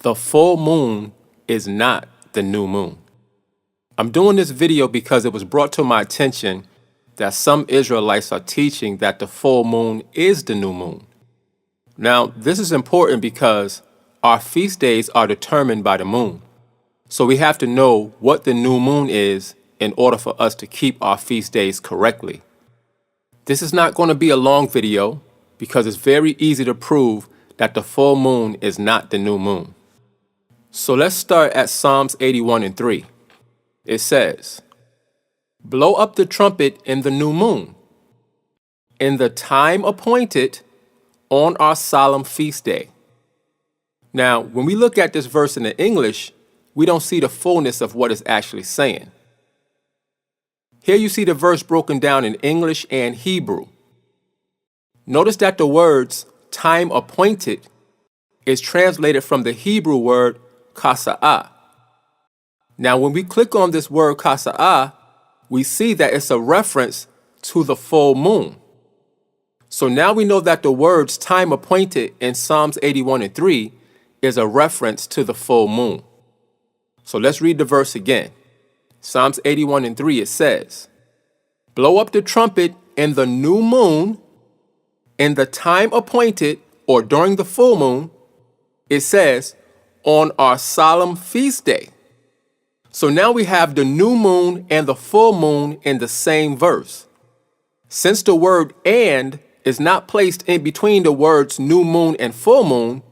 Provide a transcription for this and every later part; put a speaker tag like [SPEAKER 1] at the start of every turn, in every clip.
[SPEAKER 1] The full moon is not the new moon. I'm doing this video because it was brought to my attention that some Israelites are teaching that the full moon is the new moon. Now, this is important because our feast days are determined by the moon. So we have to know what the new moon is in order for us to keep our feast days correctly. This is not going to be a long video because it's very easy to prove that the full moon is not the new moon. So let's start at Psalms 81:3. It says, "Blow up the trumpet in the new moon, in the time appointed on our solemn feast day." Now, when we look at this verse in the English, we don't see the fullness of what it's actually saying. Here you see the verse broken down in English and Hebrew. Notice that the words time appointed is translated from the Hebrew word kasa'ah. Now, when we click on this word kasa'ah, we see that it's a reference to the full moon. So now we know that the words time appointed in Psalms 81:3 is a reference to the full moon. So let's read the verse again. Psalms 81:3, it says, "Blow up the trumpet in the new moon, in the time appointed, or during the full moon," it says, "on our solemn feast day." So now we have the new moon and the full moon in the same verse. Since the word "and" is not placed in between the words new moon and full moon,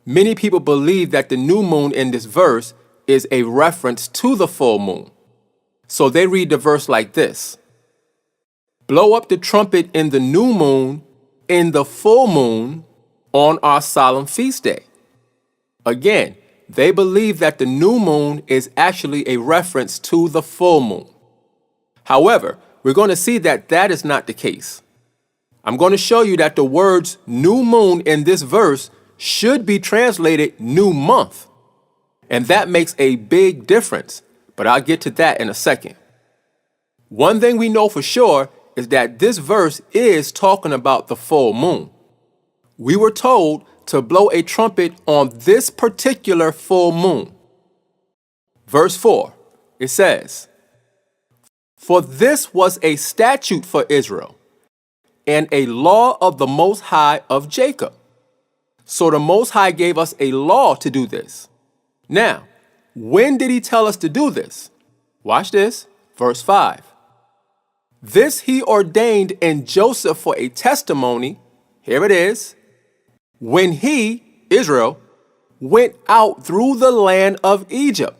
[SPEAKER 1] many people believe that the new moon in this verse is a reference to the full moon. So they read the verse like this: "Blow up the trumpet in the new moon, in the full moon, on our solemn feast day." Again, they believe that the new moon is actually a reference to the full moon. However, we're going to see that that is not the case. I'm going to show you that the words new moon in this verse should be translated new month. And that makes a big difference, but I'll get to that in a second. One thing we know for sure is that this verse is talking about the full moon. We were told to blow a trumpet on this particular full moon. Verse 4, it says, "For this was a statute for Israel, and a law of the Most High of Jacob." So the Most High gave us a law to do this. Now, when did he tell us to do this? Watch this, verse 5. "This he ordained in Joseph for a testimony," here it is, "when he," Israel, "went out through the land of Egypt,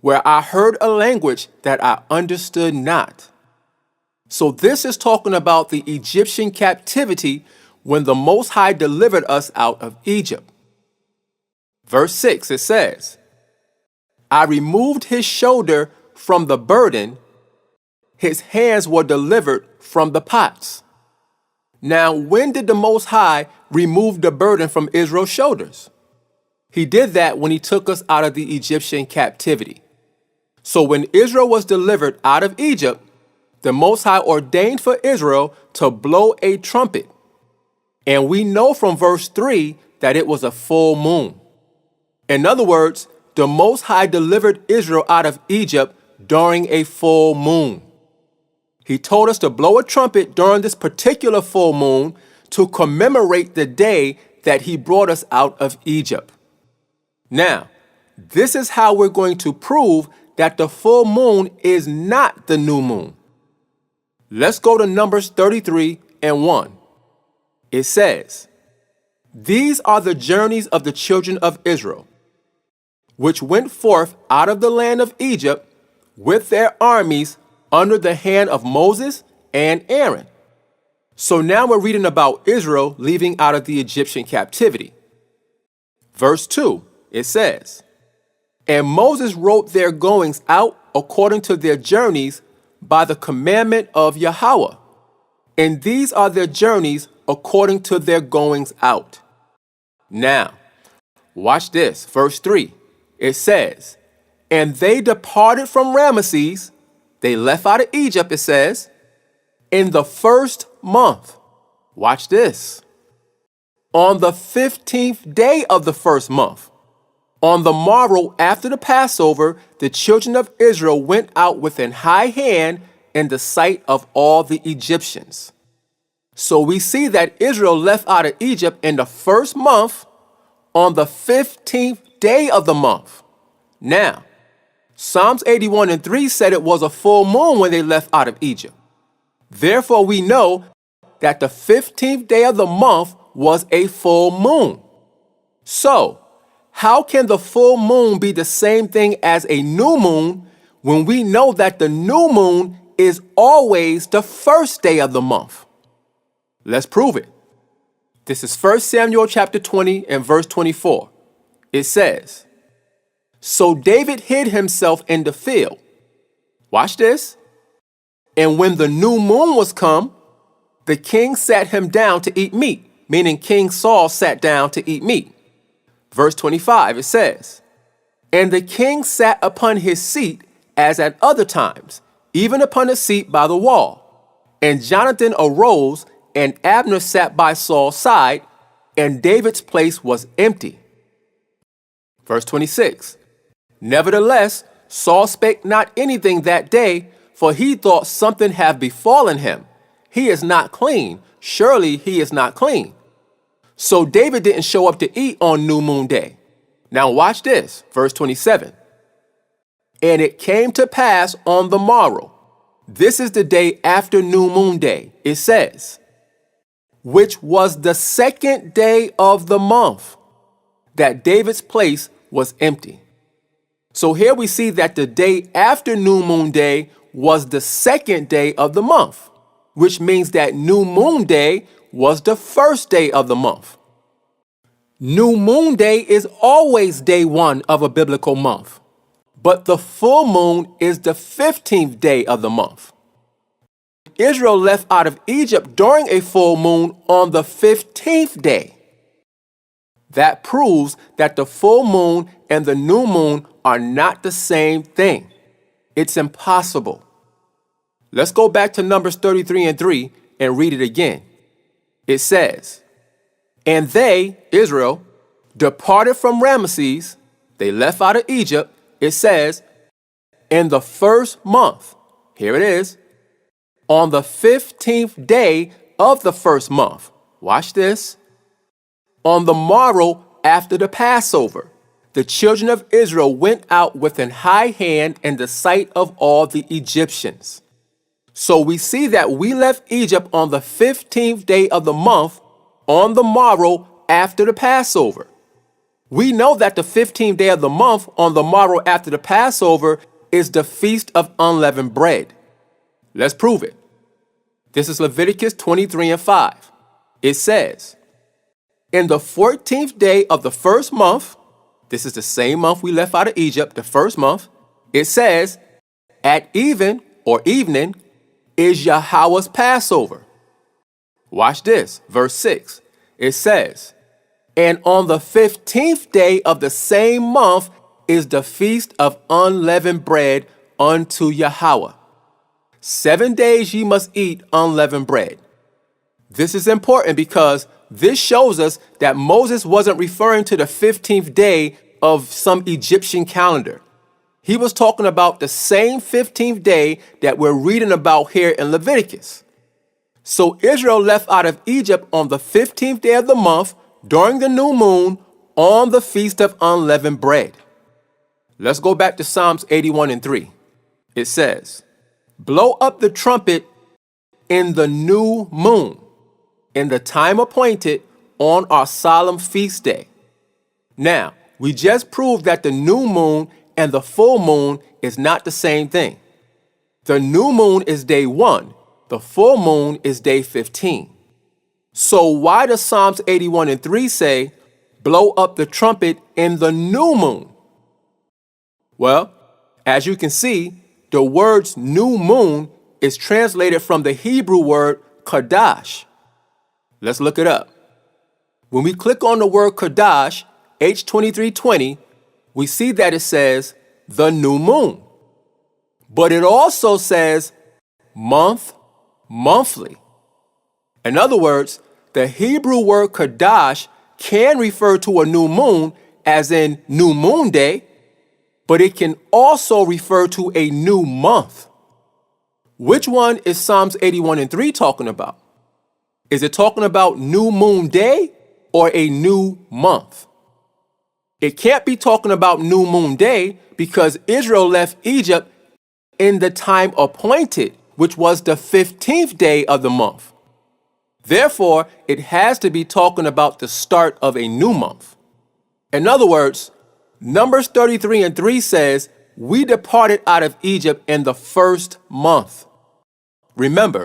[SPEAKER 1] where I heard a language that I understood not." So this is talking about the Egyptian captivity when the Most High delivered us out of Egypt. Verse 6, it says, "I removed his shoulder from the burden, his hands were delivered from the pots." Now, when did the Most High remove the burden from Israel's shoulders? He did that when he took us out of the Egyptian captivity. So when Israel was delivered out of Egypt, the Most High ordained for Israel to blow a trumpet. And we know from verse 3 that it was a full moon. In other words, the Most High delivered Israel out of Egypt during a full moon. He told us to blow a trumpet during this particular full moon to commemorate the day that he brought us out of Egypt. Now, this is how we're going to prove that the full moon is not the new moon. Let's go to Numbers 33:1. It says, "These are the journeys of the children of Israel, which went forth out of the land of Egypt with their armies under the hand of Moses and Aaron." So now we're reading about Israel leaving out of the Egyptian captivity. Verse 2, it says, "And Moses wrote their goings out according to their journeys by the commandment of Yahweh. And these are their journeys according to their goings out." Now, watch this, verse 3. It says, "And they departed from Ramesses," they left out of Egypt, it says, "in the first month." Watch this. "On the 15th day of the first month." On the morrow after the Passover, the children of Israel went out with an high hand in the sight of all the Egyptians. So we see that Israel left out of Egypt in the first month on the 15th day of the month. Now, Psalms 81:3 said it was a full moon when they left out of Egypt. Therefore, we know that the 15th day of the month was a full moon. So, how can the full moon be the same thing as a new moon when we know that the new moon is always the first day of the month? Let's prove it. This is 1 Samuel chapter 20 and verse 24. It says, "So David hid himself in the field." Watch this. "And when the new moon was come, the king sat him down to eat meat," meaning King Saul sat down to eat meat. Verse 25, it says, "And the king sat upon his seat as at other times, even upon a seat by the wall. And Jonathan arose, and Abner sat by Saul's side, and David's place was empty." Verse 26, "Nevertheless, Saul spake not anything that day, for he thought something have befallen him. He is not clean. Surely he is not clean." So David didn't show up to eat on New Moon Day. Now watch this, verse 27. "And it came to pass on the morrow," this is the day after New Moon Day, it says, "which was the second day of the month, that David's place was empty." So here we see that the day after New Moon Day was the second day of the month, which means that New Moon Day was the first day of the month. New Moon Day is always day one of a biblical month, but the full moon is the 15th day of the month. Israel left out of Egypt during a full moon on the 15th day. That proves that the full moon and the new moon are not the same thing. It's impossible. Let's go back to Numbers 33:3 and read it again. It says, "And they," Israel, "departed from Ramesses," they left out of Egypt, it says, "in the first month," here it is, "on the 15th day of the first month." Watch this. "On the morrow after the Passover, the children of Israel went out with an high hand in the sight of all the Egyptians." So we see that we left Egypt on the 15th day of the month on the morrow after the Passover. We know that the 15th day of the month on the morrow after the Passover is the Feast of Unleavened Bread. Let's prove it. This is Leviticus 23:5. It says, "In the 14th day of the first month," this is the same month we left out of Egypt, the first month, it says, "at even," or evening, "is Yahweh's Passover." Watch this, verse 6. It says, "And on the 15th day of the same month is the Feast of Unleavened Bread unto Yahweh. 7 days ye must eat unleavened bread." This is important because this shows us that Moses wasn't referring to the 15th day of some Egyptian calendar. He was talking about the same 15th day that we're reading about here in Leviticus. So Israel left out of Egypt on the 15th day of the month during the new moon on the Feast of Unleavened Bread. Let's go back to Psalms 81:3. It says, "Blow up the trumpet in the new moon, in the time appointed on our solemn feast day." Now, we just proved that the new moon and the full moon is not the same thing. The new moon is day 1. The full moon is day 15. So why does Psalms 81:3 say, "Blow up the trumpet in the new moon"? Well, as you can see, the words new moon is translated from the Hebrew word Kadash. Let's look it up. When we click on the word Kadash, H2320, we see that it says the new moon. But it also says month, monthly. In other words, the Hebrew word Kadash can refer to a new moon as in new moon day, but it can also refer to a new month. Which one is Psalms 81:3 talking about? Is it talking about new moon day or a new month? It can't be talking about new moon day because Israel left Egypt in the time appointed, which was the 15th day of the month. Therefore, it has to be talking about the start of a new month. In other words, Numbers 33:3 says, we departed out of Egypt in the first month. Remember,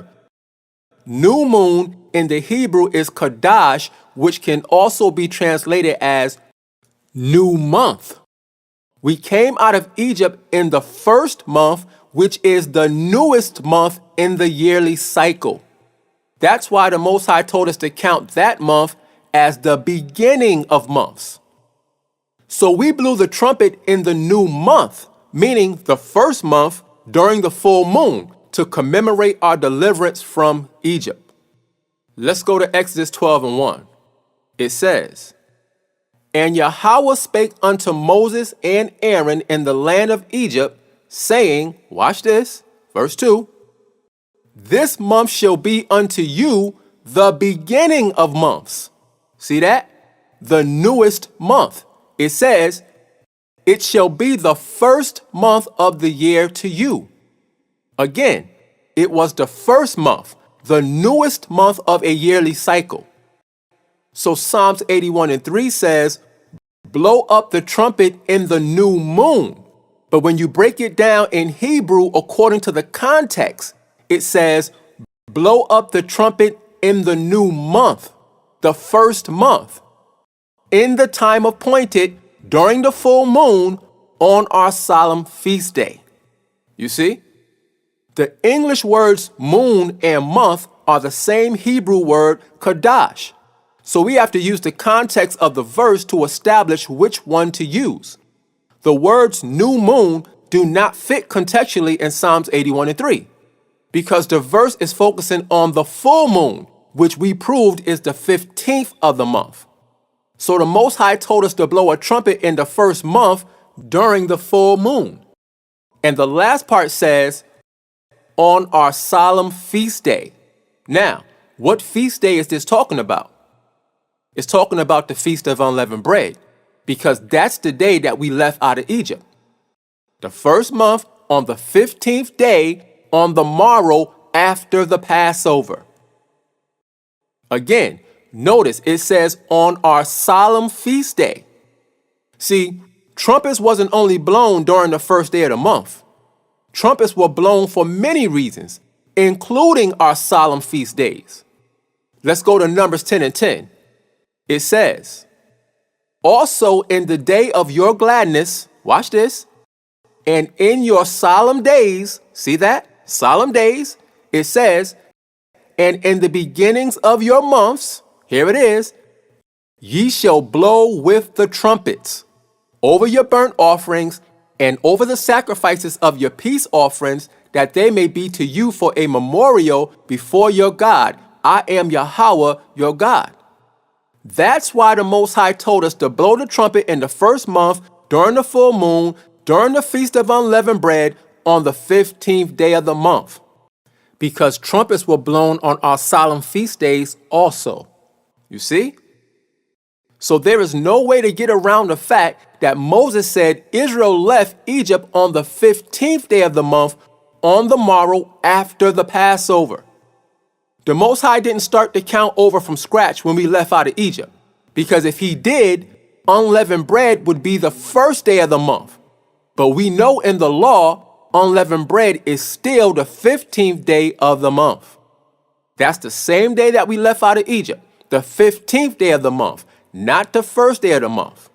[SPEAKER 1] new moon in the Hebrew is Kadash, which can also be translated as new month. We came out of Egypt in the first month, which is the newest month in the yearly cycle. That's why the Most High told us to count that month as the beginning of months. So we blew the trumpet in the new month, meaning the first month during the full moon, to commemorate our deliverance from Egypt. Let's go to Exodus 12:1. It says, And Yahweh spake unto Moses and Aaron in the land of Egypt, saying, watch this, verse 2, This month shall be unto you the beginning of months. See that? The newest month. It says, It shall be the first month of the year to you. Again, it was the first month, the newest month of a yearly cycle. So Psalms 81:3 says, blow up the trumpet in the new moon. But when you break it down in Hebrew, according to the context, it says, blow up the trumpet in the new month, the first month, in the time appointed during the full moon on our solemn feast day. You see? The English words moon and month are the same Hebrew word Kadash. So we have to use the context of the verse to establish which one to use. The words new moon do not fit contextually in Psalms 81:3 because the verse is focusing on the full moon, which we proved is the 15th of the month. So the Most High told us to blow a trumpet in the first month during the full moon. And the last part says, on our solemn feast day. Now, what feast day is this talking about? It's talking about the Feast of Unleavened Bread, because that's the day that we left out of Egypt. The first month on the 15th day on the morrow after the Passover. Again, notice it says on our solemn feast day. See, trumpets wasn't only blown during the first day of the month. Trumpets were blown for many reasons, including our solemn feast days. Let's go to Numbers 10:10. It says, also in the day of your gladness, watch this, and in your solemn days, see that? Solemn days, it says, and in the beginnings of your months, here it is, ye shall blow with the trumpets over your burnt offerings and over the sacrifices of your peace offerings, that they may be to you for a memorial before your God. I am Yahweh, your God. That's why the Most High told us to blow the trumpet in the first month, during the full moon, during the Feast of Unleavened Bread, on the 15th day of the month. Because trumpets were blown on our solemn feast days also. You see? So there is no way to get around the fact that Moses said Israel left Egypt on the 15th day of the month on the morrow after the Passover. The Most High didn't start the count over from scratch when we left out of Egypt, because if he did, unleavened bread would be the first day of the month. But we know in the law, unleavened bread is still the 15th day of the month. That's the same day that we left out of Egypt, the 15th day of the month, not the first day of the month.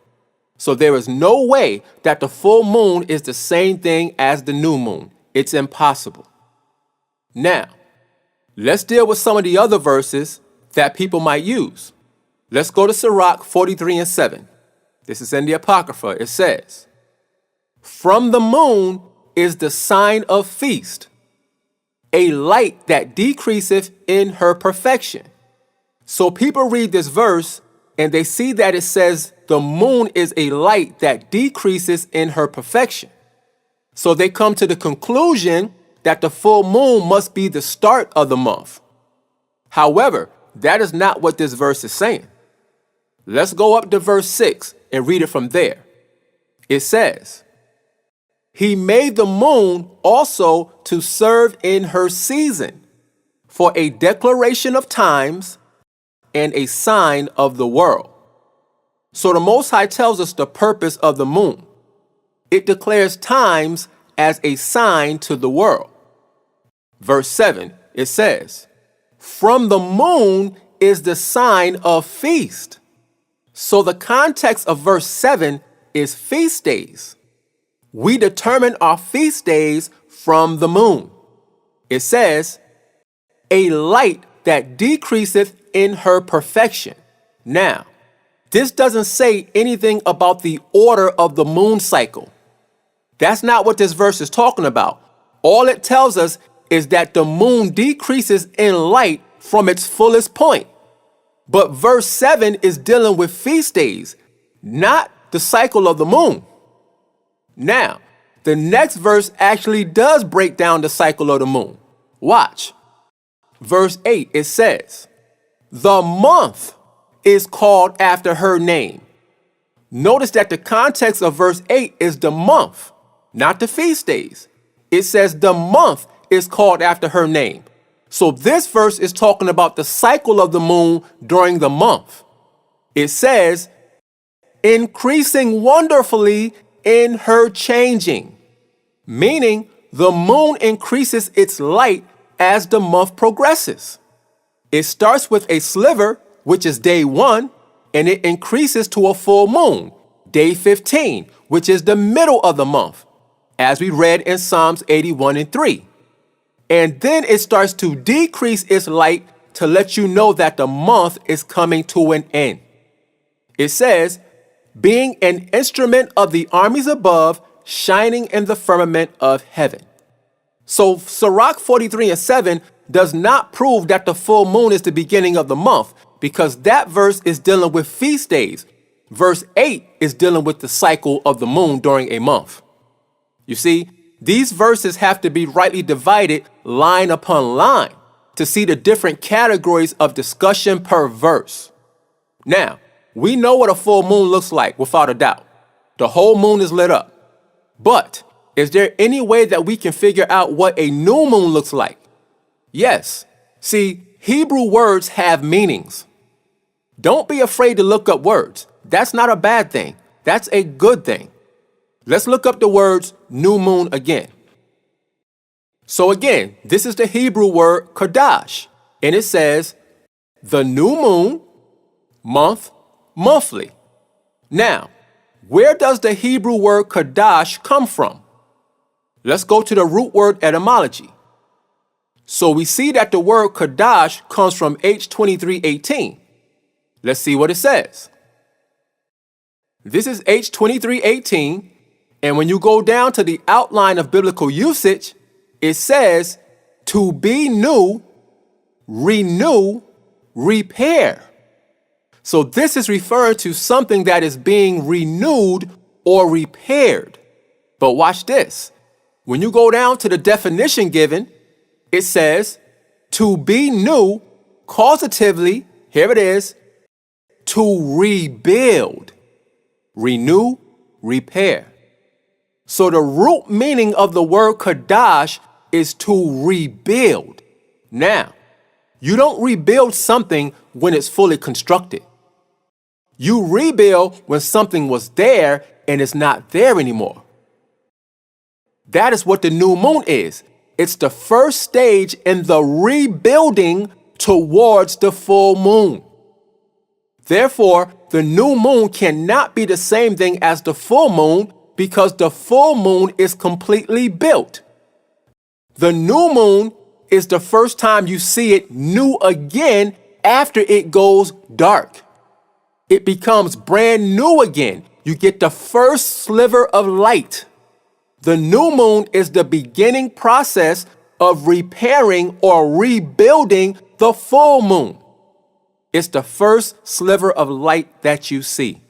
[SPEAKER 1] So there is no way that the full moon is the same thing as the new moon. It's impossible. Now, let's deal with some of the other verses that people might use. Let's go to Sirach 43:7. This is in the Apocrypha. It says, from the moon is the sign of feast, a light that decreaseth in her perfection. So people read this verse and they see that it says the moon is a light that decreases in her perfection. So they come to the conclusion that the full moon must be the start of the month. However, that is not what this verse is saying. Let's go up to verse 6 and read it from there. It says, "He made the moon also to serve in her season, for a declaration of times and a sign of the world." So the Most High tells us the purpose of the moon. It declares times as a sign to the world. Verse 7, it says, "From the moon is the sign of feast." So the context of verse 7 is feast days. We determine our feast days from the moon. It says, "A light that decreaseth in her perfection." Now, this doesn't say anything about the order of the moon cycle. That's not what this verse is talking about. All it tells us is that the moon decreases in light from its fullest point. But verse 7 is dealing with feast days, not the cycle of the moon. Now, the next verse actually does break down the cycle of the moon. Watch. Verse 8, it says, "The month is called after her name." Notice that the context of verse 8 is the month, not the feast days. It says the month is called after her name. So this verse is talking about the cycle of the moon during the month. It says, "Increasing wonderfully in her changing," meaning the moon increases its light as the month progresses. It starts with a sliver, which is day 1, and it increases to a full moon, day 15, which is the middle of the month, as we read in Psalms 81 and 3. And then it starts to decrease its light to let you know that the month is coming to an end. It says, "Being an instrument of the armies above, shining in the firmament of heaven." So Sirach 43 and 7 does not prove that the full moon is the beginning of the month, because that verse is dealing with feast days. Verse 8 is dealing with the cycle of the moon during a month. You see, these verses have to be rightly divided line upon line to see the different categories of discussion per verse. Now, we know what a full moon looks like without a doubt. The whole moon is lit up. But is there any way that we can figure out what a new moon looks like? Yes. See, Hebrew words have meanings. Don't be afraid to look up words. That's not a bad thing. That's a good thing. Let's look up the words new moon again. So again, this is the Hebrew word kadash, and it says the new moon, month, monthly. Now, where does the Hebrew word kadash come from? Let's go to the root word etymology. So we see that the word kadash comes from H2318. Let's see what it says. This is H2318, and when you go down to the outline of biblical usage, it says to be new, renew, repair. So this is referring to something that is being renewed or repaired. But watch this. When you go down to the definition given, it says to be new, causatively, here it is, to rebuild, renew, repair. So the root meaning of the word kadash is to rebuild. Now, you don't rebuild something when it's fully constructed. You rebuild when something was there and it's not there anymore. That is what the new moon is. It's the first stage in the rebuilding towards the full moon. Therefore, the new moon cannot be the same thing as the full moon because the full moon is completely built. The new moon is the first time you see it new again after it goes dark. It becomes brand new again. You get the first sliver of light. The new moon is the beginning process of repairing or rebuilding the full moon. It's the first sliver of light that you see.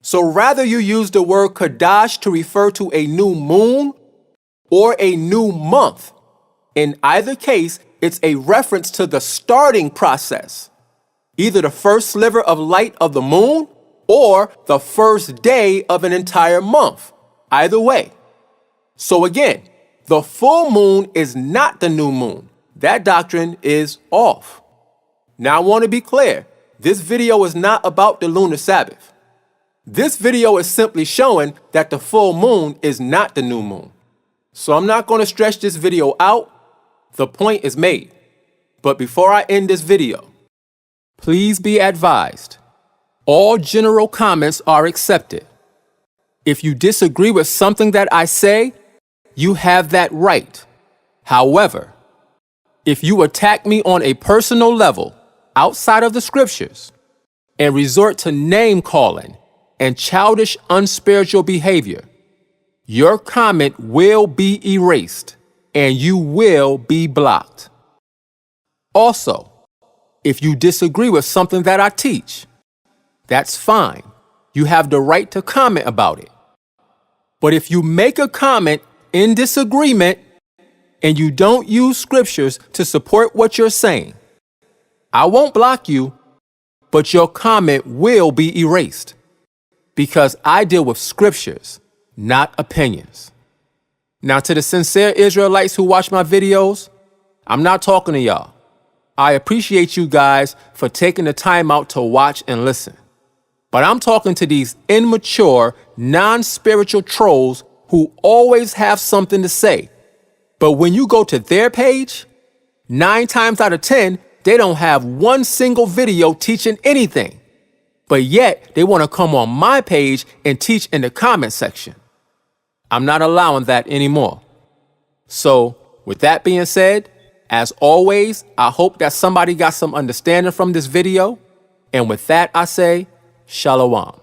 [SPEAKER 1] So rather you use the word Kadash to refer to a new moon or a new month, in either case, it's a reference to the starting process, either the first sliver of light of the moon or the first day of an entire month, either way. So again, the full moon is not the new moon. That doctrine is off. Now I want to be clear, this video is not about the lunar Sabbath. This video is simply showing that the full moon is not the new moon. So I'm not going to stretch this video out. The point is made. But before I end this video, please be advised, all general comments are accepted. If you disagree with something that I say, you have that right. However, if you attack me on a personal level outside of the scriptures and resort to name calling and childish, unspiritual behavior, your comment will be erased and you will be blocked. Also, if you disagree with something that I teach, that's fine. You have the right to comment about it. But if you make a comment in disagreement and you don't use scriptures to support what you're saying, I won't block you, but your comment will be erased because I deal with scriptures, not opinions. Now, to the sincere Israelites who watch my videos, I'm not talking to y'all. I appreciate you guys for taking the time out to watch and listen. But I'm talking to these immature, non-spiritual trolls who always have something to say. But when you go to their page, 9 times out of 10, they don't have one single video teaching anything. But yet, they want to come on my page and teach in the comment section. I'm not allowing that anymore. So, with that being said, as always, I hope that somebody got some understanding from this video. And with that, I say, Shalom.